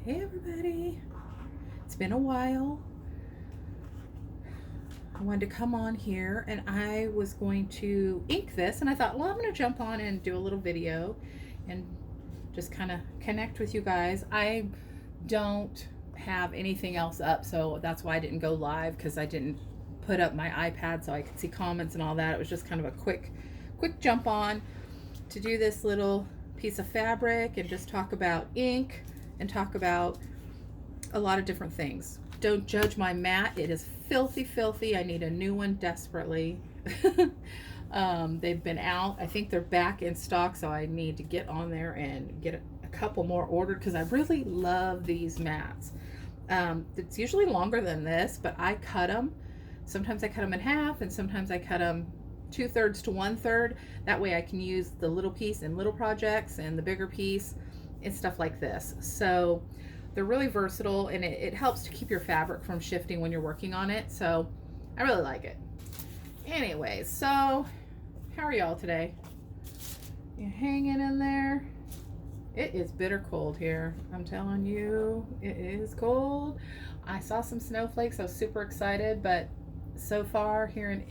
Hey everybody, it's been a while. I wanted to come on here and I was going to ink this, and I thought, well, I'm going to jump on and do a little video and just kind of connect with you guys. I don't have anything else up, so that's why I didn't go live, because I didn't put up my iPad so I could see comments and all that. It was just kind of a quick jump on to do this little piece of fabric and just talk about ink and talk about a lot of different things. Don't judge my mat. It is filthy. I need a new one desperately. They've been out. I think they're back in stock, so I need to get on there and get a couple more ordered, because I really love these mats. It's usually longer than this, but I cut them. Sometimes I cut them in half, and sometimes I cut them 2/3 to 1/3. That way I can use the little piece in little projects and the bigger piece and stuff like this. So they're really versatile, and it helps to keep your fabric from shifting when you're working on it. So I really like it. Anyways, so how are y'all today? You hanging in there? It is bitter cold here. I'm telling you, it is cold. I saw some snowflakes. I was super excited, but so far here in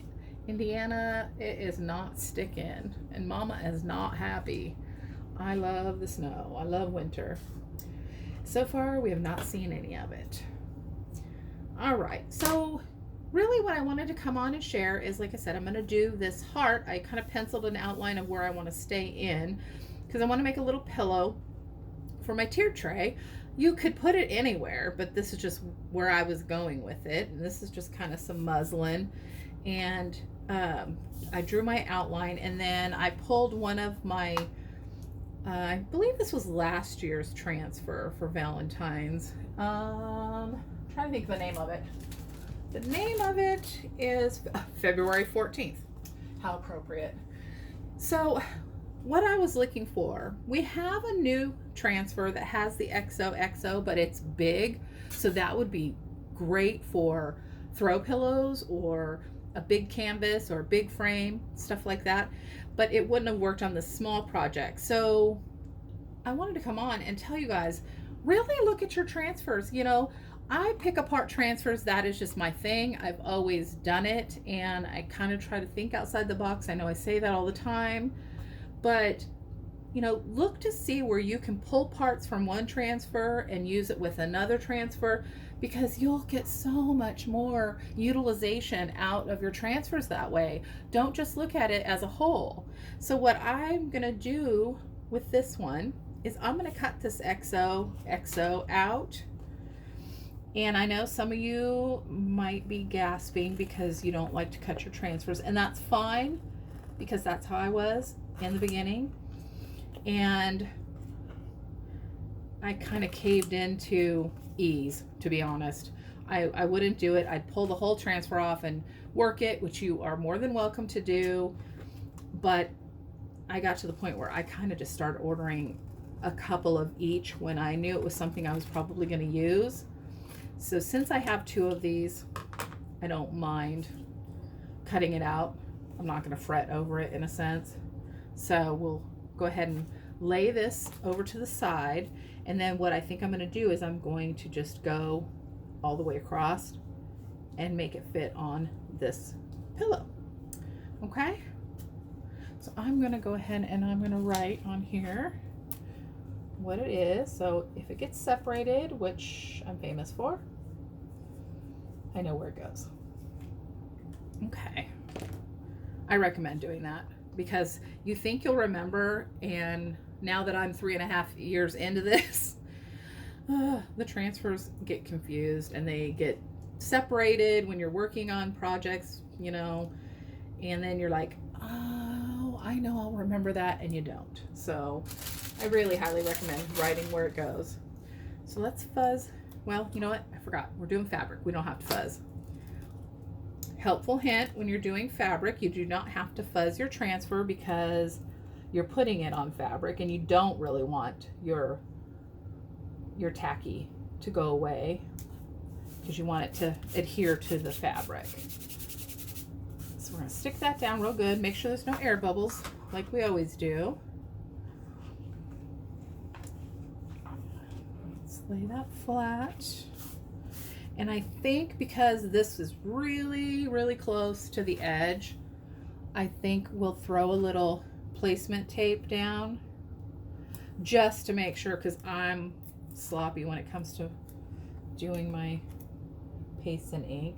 Indiana, it is not sticking, and Mama is not happy. I love the snow. I love winter. So far, we have not seen any of it. All right, so really what I wanted to come on and share is, like I said, I'm going to do this heart. I kind of penciled an outline of where I want to stay in, because I want to make a little pillow for my tier tray. You could put it anywhere, but this is just where I was going with it. And this is just kind of some muslin. And I drew my outline, and then I pulled one of my I believe this was last year's transfer for Valentine's. Trying to think of the name of it. The name of it is February 14th. How appropriate. So what I was looking for, we have a new transfer that has the XOXO, but it's big. So that would be great for throw pillows or a big canvas or a big frame, stuff like that. But it wouldn't have worked on the small project. So I wanted to come on and tell you guys, really look at your transfers. You know, I pick apart transfers. That is just my thing. I've always done it, and I kind of try to think outside the box. I know I say that all the time, but you know, look to see where you can pull parts from one transfer and use it with another transfer, because you'll get so much more utilization out of your transfers that way. Don't just look at it as a whole. So what I'm going to do with this one is I'm going to cut this XOXO out. And I know some of you might be gasping because you don't like to cut your transfers, and that's fine, because that's how I was in the beginning. And I kind of caved into ease, to be honest. I wouldn't do it. I'd pull the whole transfer off and work it, which you are more than welcome to do. But I got to the point where I kind of just started ordering a couple of each when I knew it was something I was probably going to use. So since I have two of these, I don't mind cutting it out. I'm not going to fret over it in a sense. So we'll go ahead and lay this over to the side, and then what I think I'm going to do is I'm going to just go all the way across and make it fit on this pillow. Okay, so I'm going to go ahead and I'm going to write on here what it is. So if it gets separated, which I'm famous for, I know where it goes. Okay, I recommend doing that, because you think you'll remember, and now that I'm 3.5 years into this, the transfers get confused and they get separated when you're working on projects, you know, and then you're like, oh, I know I'll remember that, and you don't. So I really highly recommend writing where it goes. So let's fuzz. Well, you know what? I forgot. We're doing fabric. We don't have to fuzz. Helpful hint, when you're doing fabric, you do not have to fuzz your transfer, because you're putting it on fabric and you don't really want your tacky to go away, because you want it to adhere to the fabric. So we're going to stick that down real good. Make sure there's no air bubbles like we always do. It's lay that flat. And I think because this is really, really close to the edge, I think we'll throw a little placement tape down just to make sure, because I'm sloppy when it comes to doing my paste and ink,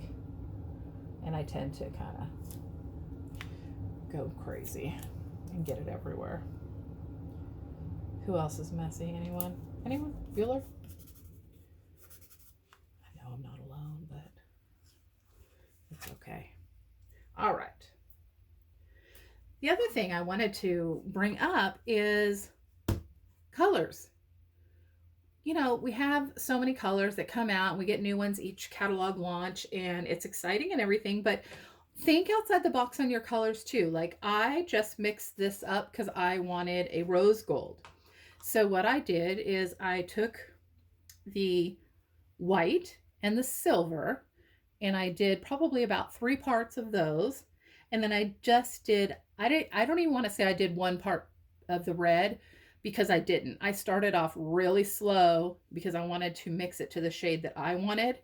and I tend to kind of go crazy and get it everywhere. Who else is messy? Anyone? Anyone? Bueller? I know I'm not alone, but it's okay. All right. The other thing I wanted to bring up is colors. You know, we have so many colors that come out, and we get new ones each catalog launch, and it's exciting and everything, but think outside the box on your colors too. Like, I just mixed this up because I wanted a rose gold. So what I did is I took the white and the silver, and I did probably about 3 parts of those. And then I just did, I don't even want to say I did 1 part of the red, because I didn't. I started off really slow because I wanted to mix it to the shade that I wanted.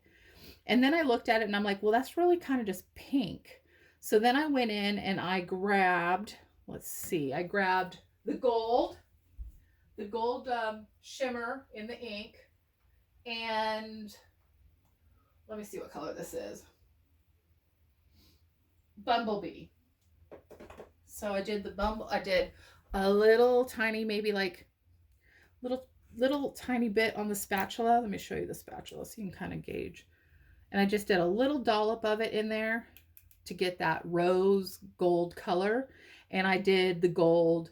And then I looked at it and I'm like, well, that's really kind of just pink. So then I went in and I grabbed, let's see, I grabbed the gold shimmer in the ink, and let me see what color this is. Bumblebee. So I did I did a little tiny, maybe like little tiny bit on the spatula. Let me show you the spatula so you can kind of gauge. And I just did a little dollop of it in there to get that rose gold color. And I did the gold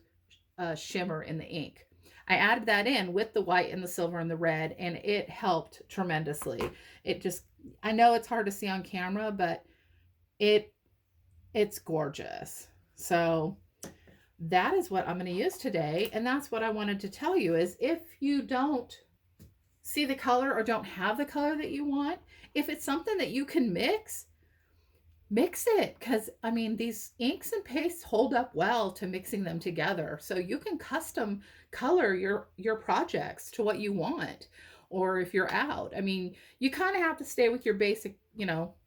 shimmer in the ink. I added that in with the white and the silver and the red, and it helped tremendously. It just, I know it's hard to see on camera, but it's gorgeous. So that is what I'm going to use today. And that's what I wanted to tell you is, if you don't see the color or don't have the color that you want, if it's something that you can mix it. Because I mean, these inks and pastes hold up well to mixing them together. So you can custom color your projects to what you want. Or if you're out, I mean, you kind of have to stay with your basic,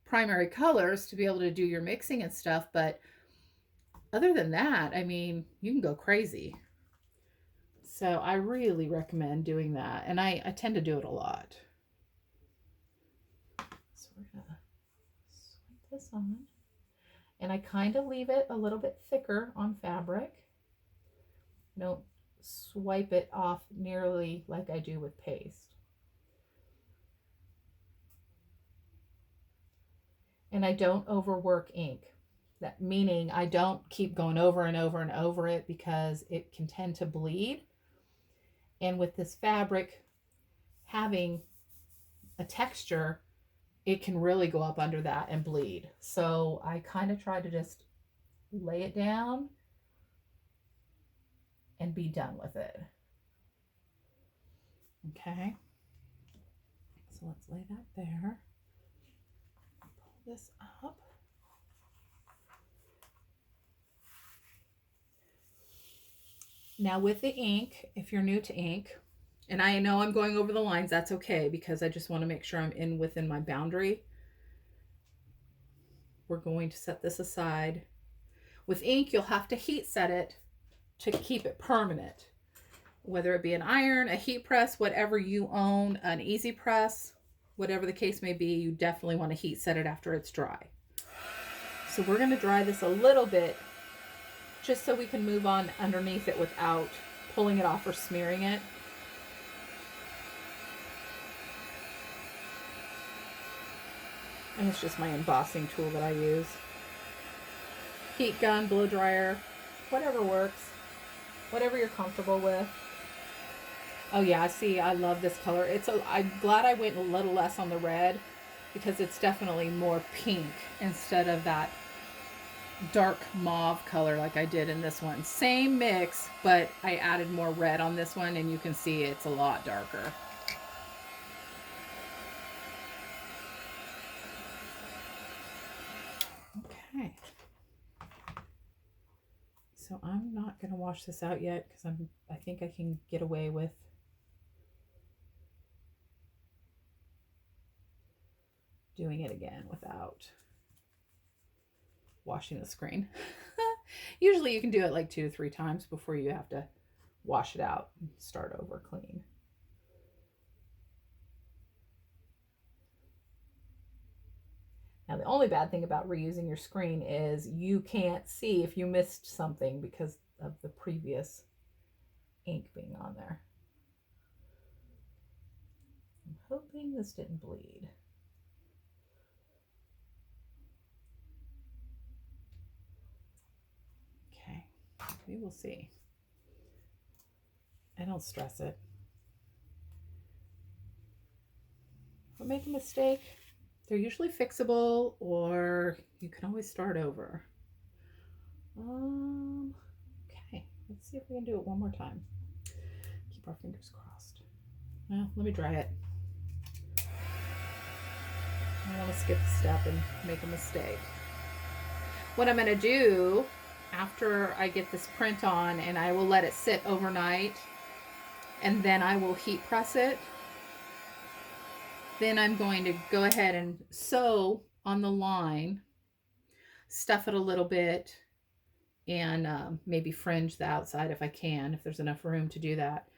primary colors to be able to do your mixing and stuff. But other than that, I mean, you can go crazy. So I really recommend doing that. And I tend to do it a lot. So we're going to swipe this on. And I kind of leave it a little bit thicker on fabric. Don't swipe it off nearly like I do with paste. And I don't overwork ink. That meaning I don't keep going over and over and over it, because it can tend to bleed. And with this fabric having a texture, it can really go up under that and bleed. So I kind of try to just lay it down and be done with it. Okay. So let's lay that there. Pull this up. Now with the ink, if you're new to ink, and I know I'm going over the lines, that's okay, because I just want to make sure I'm within my boundary. We're going to set this aside. With ink, you'll have to heat set it to keep it permanent. Whether it be an iron, a heat press, whatever you own, an easy press, whatever the case may be, you definitely want to heat set it after it's dry. So we're going to dry this a little bit, just so we can move on underneath it without pulling it off or smearing it. And it's just my embossing tool that I use. Heat gun, blow dryer, whatever works. Whatever you're comfortable with. Oh yeah, see, I love this color. I'm glad I went a little less on the red, because it's definitely more pink instead of that dark mauve color like I did in this one. Same mix, but I added more red on this one, and you can see it's a lot darker. Okay. So I'm not going to wash this out yet, because I think I can get away with doing it again without washing the screen. Usually you can do it like 2 to 3 times before you have to wash it out and start over clean. Now, the only bad thing about reusing your screen is you can't see if you missed something because of the previous ink being on there. I'm hoping this didn't bleed. Okay, we will see. I don't stress it. If I make a mistake, they're usually fixable, or you can always start over. Okay, let's see if we can do it one more time. Keep our fingers crossed. Well, let me dry it. I don't want to skip a step and make a mistake. What I'm going to do after I get this print on, and I will let it sit overnight, and then I will heat press it. Then I'm going to go ahead and sew on the line, stuff it a little bit, and maybe fringe the outside if I can, if there's enough room to do that,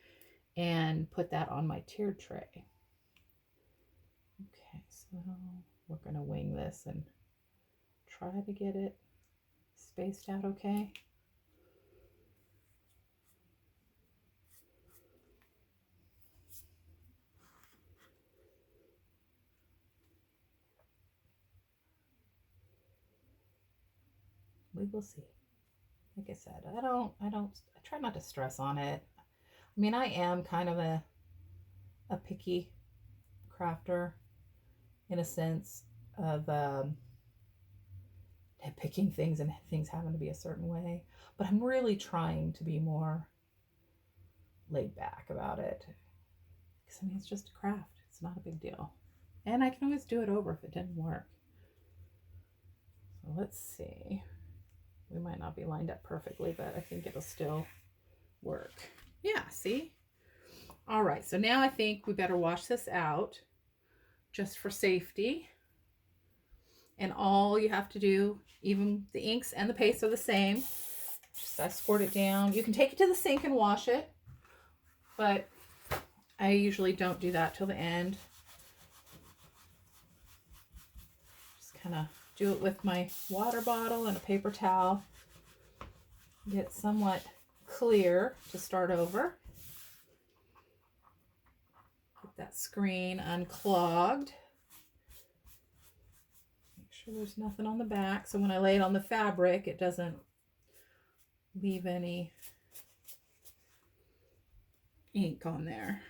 and put that on my tiered tray. Okay, so we're going to wing this and try to get it spaced out okay. We will see. Like I said, I try not to stress on it. I mean, I am kind of a picky crafter in a sense of picking things and things having to be a certain way, but I'm really trying to be more laid back about it, because I mean, it's just a craft. It's not a big deal, and I can always do it over if it didn't work. So let's see. We might not be lined up perfectly, but I think it'll still work. Yeah, see? All right, so now I think we better wash this out just for safety. And all you have to do, even the inks and the paste are the same. Just escort it down. You can take it to the sink and wash it, but I usually don't do that till the end. Just kind of do it with my water bottle and a paper towel. Get it somewhat clear to start over. Get that screen unclogged. Make sure there's nothing on the back, so when I lay it on the fabric, it doesn't leave any ink on there.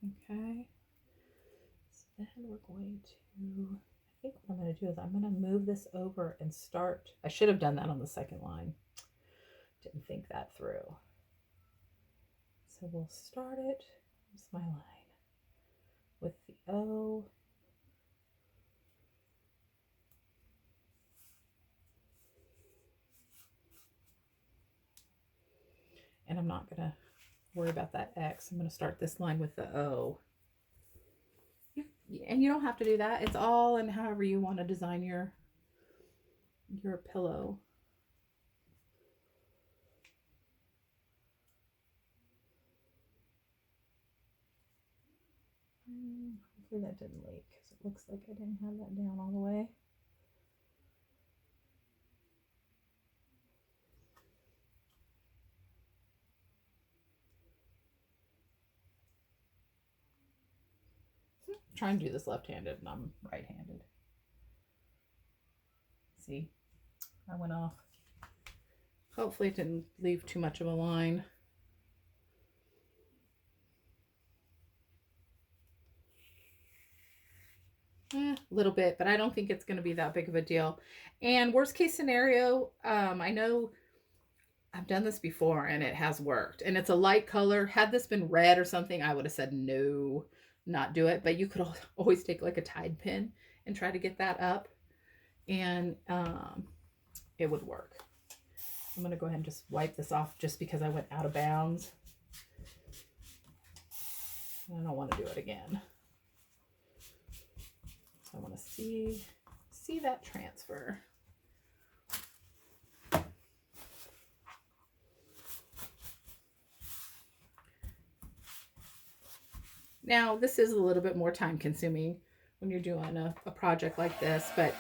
Okay. So then we're going to, I think what I'm going to do is I'm going to move this over and start. I should have done that on the second line. Didn't think that through. So we'll start it. Here's my line with the O. And I'm not going to worry about that X. I'm going to start this line with the O. And you don't have to do that. It's all in however you want to design your pillow. Hopefully that didn't leak, because it looks like I didn't have that down all the way. I'm trying to do this left-handed and I'm right-handed. See, I went off. Hopefully it didn't leave too much of a line. A little bit, but I don't think it's going to be that big of a deal. And worst case scenario, I know I've done this before and it has worked. And it's a light color. Had this been red or something, I would have said no, not do it. But you could always take like a Tide pin and try to get that up, and it would work. I'm going to go ahead and just wipe this off just because I went out of bounds. I don't want to do it again. So I want to see that transfer. Now, this is a little bit more time consuming when you're doing a project like this, but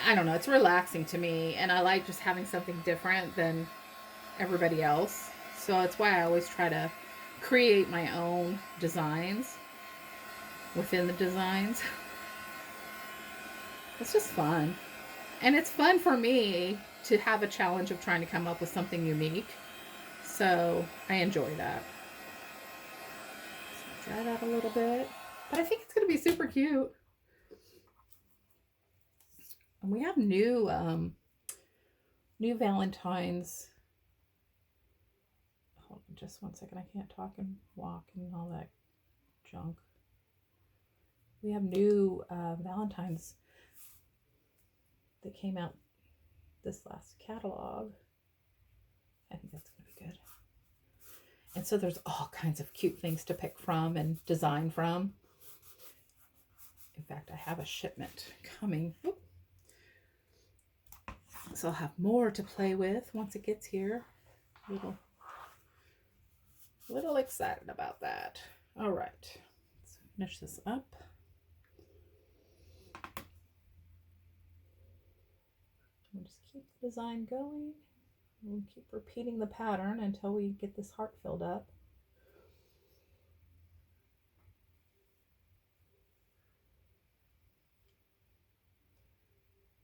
I don't know, it's relaxing to me, and I like just having something different than everybody else. So that's why I always try to create my own designs within the designs. It's just fun. And it's fun for me to have a challenge of trying to come up with something unique. So I enjoy that. So dry that a little bit. But I think it's going to be super cute. And we have new Valentine's. Hold on just one second. I can't talk and walk and all that junk. We have new Valentine's that came out this last catalog. I think that's going to be good. And so there's all kinds of cute things to pick from and design from. In fact, I have a shipment coming. Oop. So I'll have more to play with once it gets here. Little excited about that. All right, let's finish this up. We'll just keep the design going. We'll keep repeating the pattern until we get this heart filled up.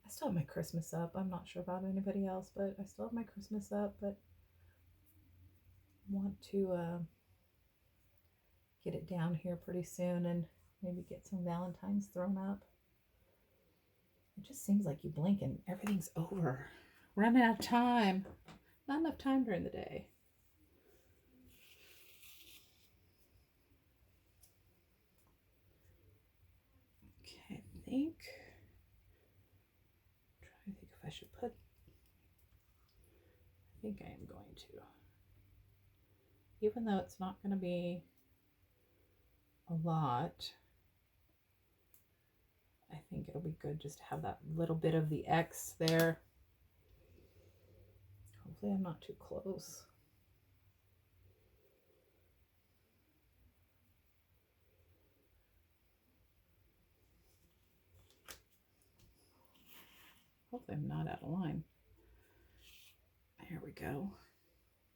I still have my Christmas up. I'm not sure about anybody else, but I still have my Christmas up, but want to get it down here pretty soon and maybe get some Valentine's thrown up. It just seems like you blink and everything's over. Running out of time. Not enough time during the day. Okay, I think if I should put, I think I am going to. Even though it's not going to be a lot, I think it'll be good just to have that little bit of the X there. Hopefully I'm not too close. Hopefully I'm not out of line. There we go.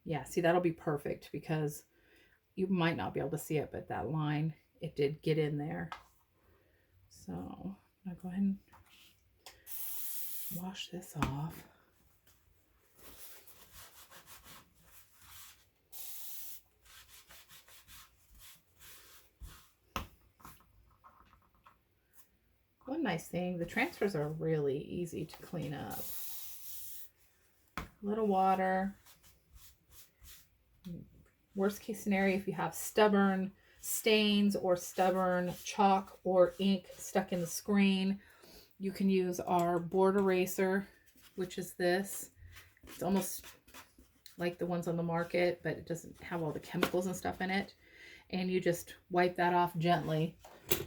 Yeah, see, that'll be perfect because you might not be able to see it, but that line, it did get in there. So I'm going to go ahead and wash this off. One nice thing, the transfers are really easy to clean up. A little water. Worst case scenario, if you have stubborn stains or stubborn chalk or ink stuck in the screen, you can use our board eraser, which is this. It's almost like the ones on the market, but it doesn't have all the chemicals and stuff in it. And you just wipe that off gently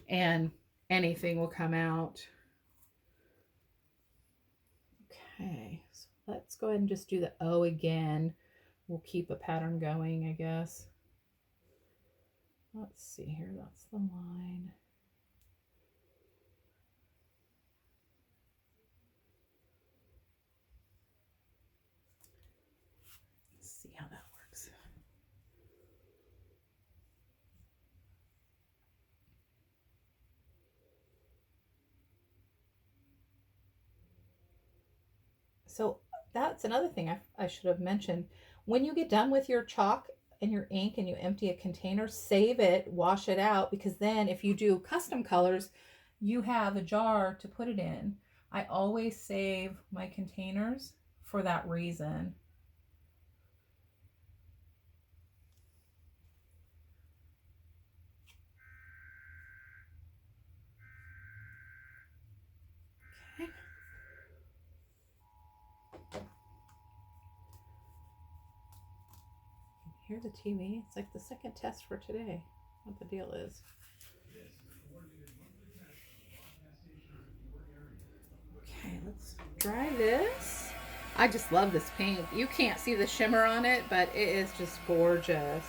and anything will come out. Okay, so let's go ahead and just do the O again. We'll keep a pattern going, I guess. Let's see here, that's the line. Let's see how that works. So that's another thing I should have mentioned. When you get done with your chalk and your ink and you empty a container, save it, wash it out, because then if you do custom colors, you have a jar to put it in. I always save my containers for that reason. Okay. Hear the TV? It's like the second test for today. What the deal is. Okay, let's dry this. I just love this paint. You can't see the shimmer on it, but it is just gorgeous.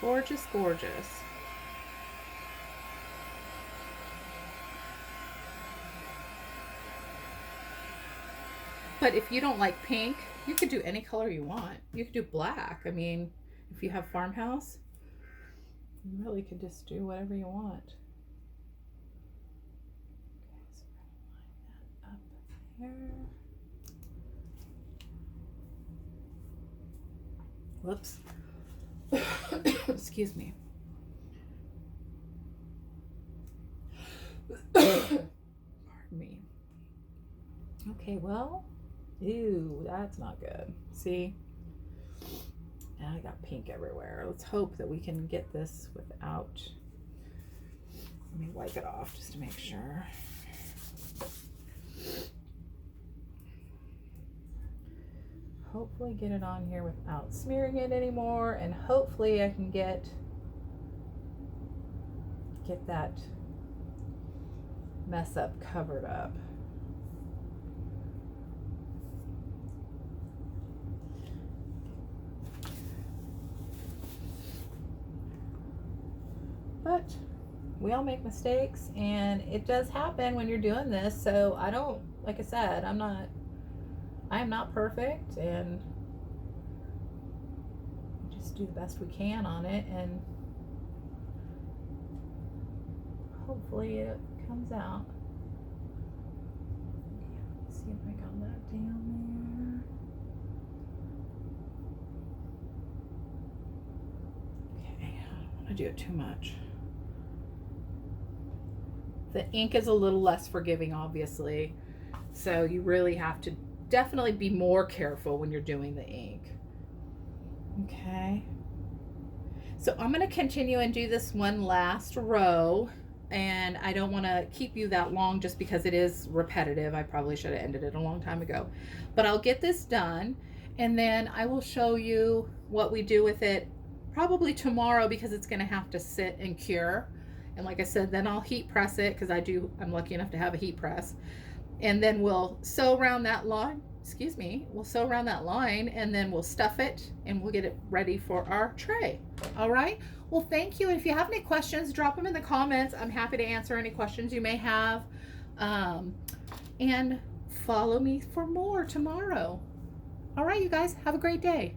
Gorgeous, gorgeous. But if you don't like pink, you could do any color you want. You could do black. I mean, if you have farmhouse, you really could just do whatever you want. Okay, so we're gonna line that up there. Whoops. Excuse me. Pardon me. Okay, well, ew, that's not good. See? Now I got pink everywhere. Let's hope that we can get this without. Let me wipe it off just to make sure. Hopefully get it on here without smearing it anymore, and hopefully I can get that mess up covered up. But we all make mistakes, and it does happen when you're doing this. So I don't, like I said, I am not perfect, and we just do the best we can on it, and hopefully it comes out. Let's see if I got that down there. Okay, I don't want to do it too much. The ink is a little less forgiving, obviously, so you really have to definitely be more careful when you're doing the ink. Okay, so I'm going to continue and do this one last row, and I don't want to keep you that long just because it is repetitive. I probably should have ended it a long time ago, but I'll get this done, and then I will show you what we do with it probably tomorrow, because it's going to have to sit and cure. And like I said, then I'll heat press it, because I'm lucky enough to have a heat press. And then we'll sew around that line, we'll sew around that line, and then we'll stuff it, and we'll get it ready for our tray. All right. Well, thank you. And if you have any questions, drop them in the comments. I'm happy to answer any questions you may have. And follow me for more tomorrow. All right, you guys, have a great day.